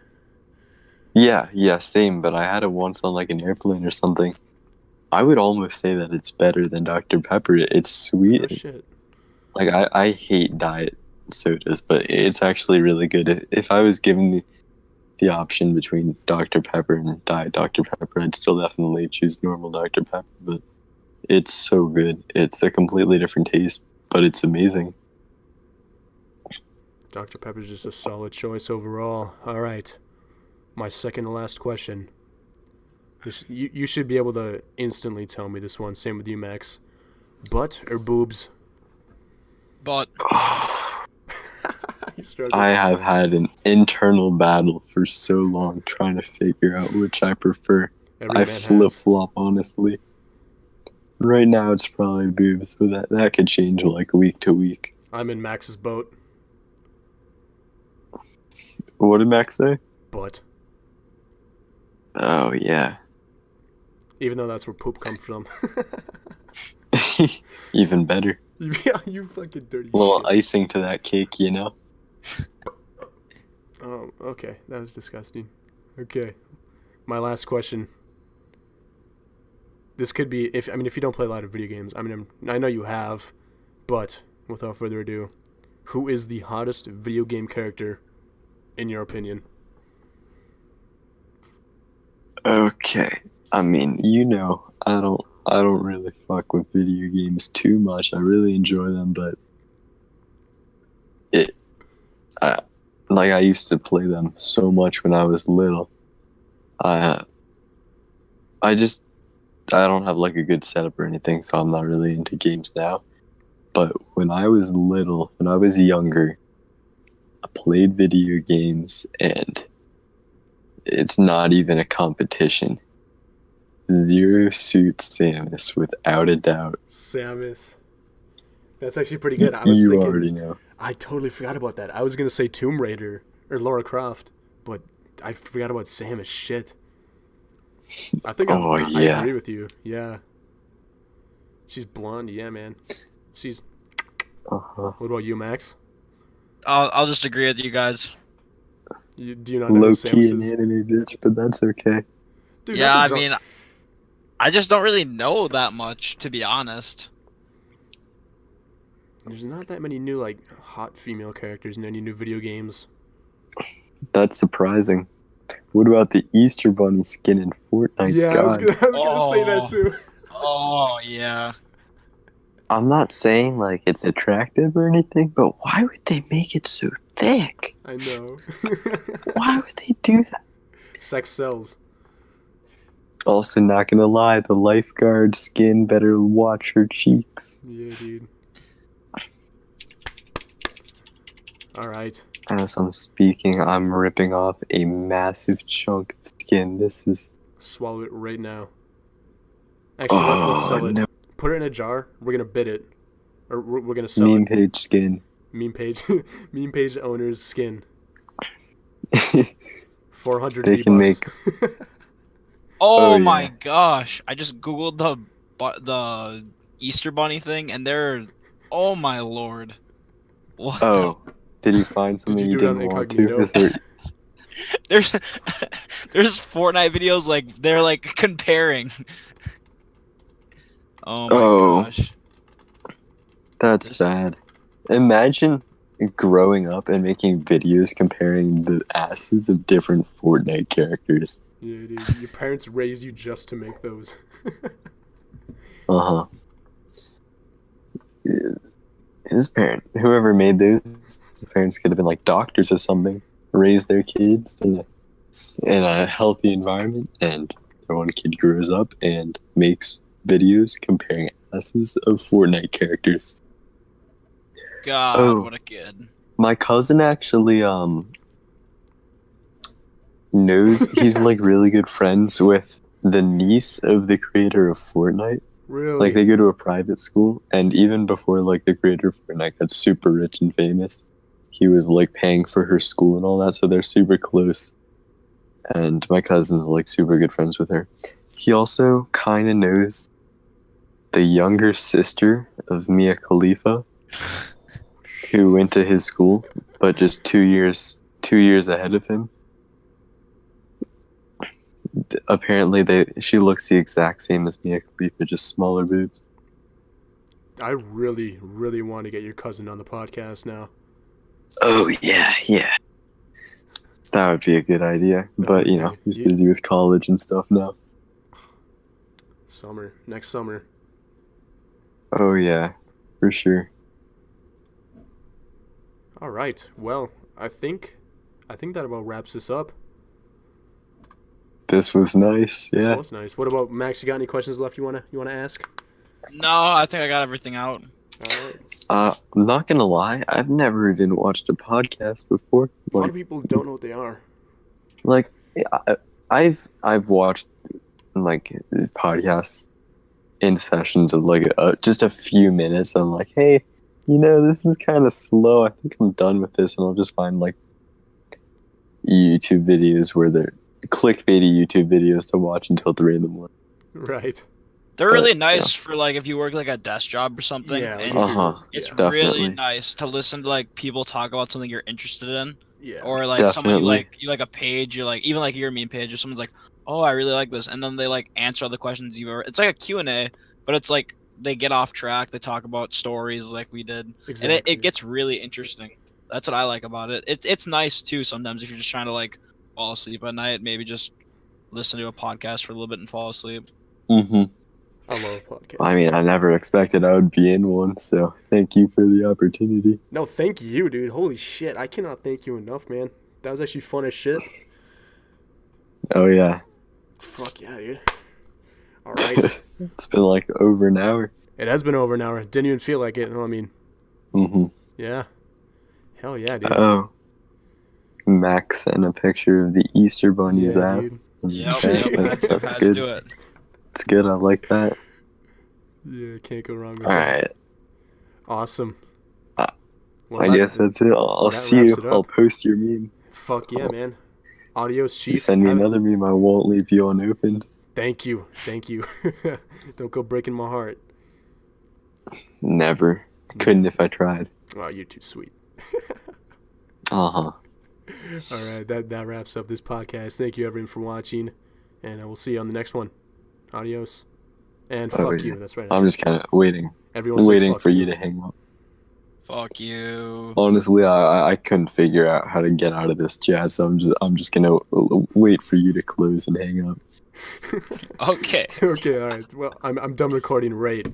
Yeah, same. But I had it once on like an airplane or something. I would almost say that it's better than Dr. Pepper. It's sweet. No shit. Like I hate diet sodas, but it's actually really good. If I was given the option between Dr. Pepper and Diet Dr. Pepper, I'd still definitely choose normal Dr. Pepper. But it's so good. It's a completely different taste, but it's amazing. Dr. Pepper's just a solid choice overall. All right. My second to last question. You should be able to instantly tell me this one. Same with you, Max. Butt or boobs? But I have had an internal battle for so long trying to figure out which I prefer. I flip-flop, honestly. Right now it's probably boobs, but that could change like week to week. I'm in Max's boat. What did Max say? Butt. Oh, yeah. Even though that's where poop comes from. Even better. Yeah, you fucking dirty A little shit. icing to that cake, you know? Oh, okay. That was disgusting. Okay. My last question. This could be, if you don't play a lot of video games, I know you have, but without further ado, who is the hottest video game character in your opinion? Okay. I mean, I don't really fuck with video games too much. I really enjoy them, but I used to play them so much when I was little. I don't have like a good setup or anything, so I'm not really into games now. But when I was little, when I was younger, I played video games, and it's not even a competition. Zero Suit Samus, without a doubt. Samus. That's actually pretty good. You already know. I totally forgot about that. I was going to say Tomb Raider or Lara Croft, but I forgot about Samus. Shit. I think I agree with you. Yeah. She's blonde. Yeah, man. She's... Uh-huh. What about you, Max? I'll just agree with you guys. Do you not know who Samus is? Low-key an anime bitch, but that's okay. Dude, yeah, I mean, I just don't really know that much, to be honest. There's not that many new, like, hot female characters in any new video games. That's surprising. What about the Easter Bunny skin in Fortnite? Yeah, I was gonna say that too. Oh, yeah. I'm not saying, like, it's attractive or anything, but why would they make it so thick? I know. Why would they do that? Sex sells. Also, not gonna lie, the lifeguard skin better watch her cheeks. Yeah, dude. Alright. As I'm speaking, I'm ripping off a massive chunk of skin. This is... Swallow it right now. Actually, let's sell it. No. Put it in a jar. We're gonna bid it. Or we're gonna sell Meme page skin. Meme page. Meme page owner's skin. 400 They can make... Oh my gosh! I just googled the Easter Bunny thing, and they're... Oh my lord! What? Oh, did you find something you didn't want to? There's Fortnite videos like they're like comparing. Oh my gosh! That's bad. Imagine growing up and making videos comparing the asses of different Fortnite characters. Yeah, dude. Your parents raised you just to make those. Uh-huh. Whoever made those, his parents could have been like doctors or something. Raise their kids in a healthy environment, and one kid grows up and makes videos comparing asses of Fortnite characters. God, what a kid. My cousin actually, knows, he's like really good friends with the niece of the creator of Fortnite. Really? Like they go to a private school, and even before like the creator of Fortnite got super rich and famous, he was like paying for her school and all that, so they're super close. And my cousin's like super good friends with her. He also kind of knows the younger sister of Mia Khalifa, who went to his school, but just 2 years ahead of him. Apparently, she looks the exact same as Mia Khalifa, just smaller boobs. I really, really want to get your cousin on the podcast now. Oh yeah, yeah. That would be a good idea. But you know, he's busy with college and stuff now. Next summer. Oh yeah, for sure. All right. Well, I think that about wraps this up. This was nice. This Yeah. was nice. What about Max? You got any questions left you wanna ask? No, I think I got everything out. All right. I'm not gonna lie. I've never even watched a podcast before. A lot of people don't know what they are. Like, I've watched like podcasts in sessions of like just a few minutes. I'm like, hey, this is kind of slow. I think I'm done with this, and I'll just find like YouTube videos where they're clickbaity YouTube videos to watch until 3 a.m. Right. They're really nice for like if you work like a desk job or something. Yeah. And it's definitely. really nice to listen to like people talk about something you're interested in. Yeah. Or like someone you like a page, you like even like your meme page, or someone's like, oh, I really like this, and then they like answer all the questions you've ever. It's like a Q&A, but it's like they get off track. They talk about stories like we did, Exactly. and it gets really interesting. That's what I like about it. It's nice too sometimes if you're just trying to like fall asleep at night, maybe just listen to a podcast for a little bit and fall asleep. Mm-hmm. I love podcasts. I mean, I never expected I would be in one, so thank you for the opportunity. No, thank you, dude. Holy shit. I cannot thank you enough, man. That was actually fun as shit. Oh, yeah. Fuck yeah, dude. All right. It's been like over an hour. It has been over an hour. Didn't even feel like it. I mean, Mm-hmm. yeah. Hell yeah, dude. Oh. Max sent a picture of the Easter Bunny's ass. Yep, That's had to good. do it. It's good. I like that. Yeah, can't go wrong with All that. right. Awesome. I guess that's it. I'll see you. I'll post your meme. Fuck yeah, man. Adios, You Chief. send me another meme. I won't leave you unopened. Thank you. Don't go breaking my heart. Never. Couldn't if I tried. Oh, you're too sweet. Uh-huh. All right, that wraps up this podcast. Thank you, everyone, for watching, and we'll see you on the next one. Adios. And fuck you. That's right. I'm just kind of waiting. Everyone's waiting for you to hang up. Fuck you. Honestly, I couldn't figure out how to get out of this chat, so I'm just gonna wait for you to close and hang up. Okay. Okay, all right. Well, I'm done recording right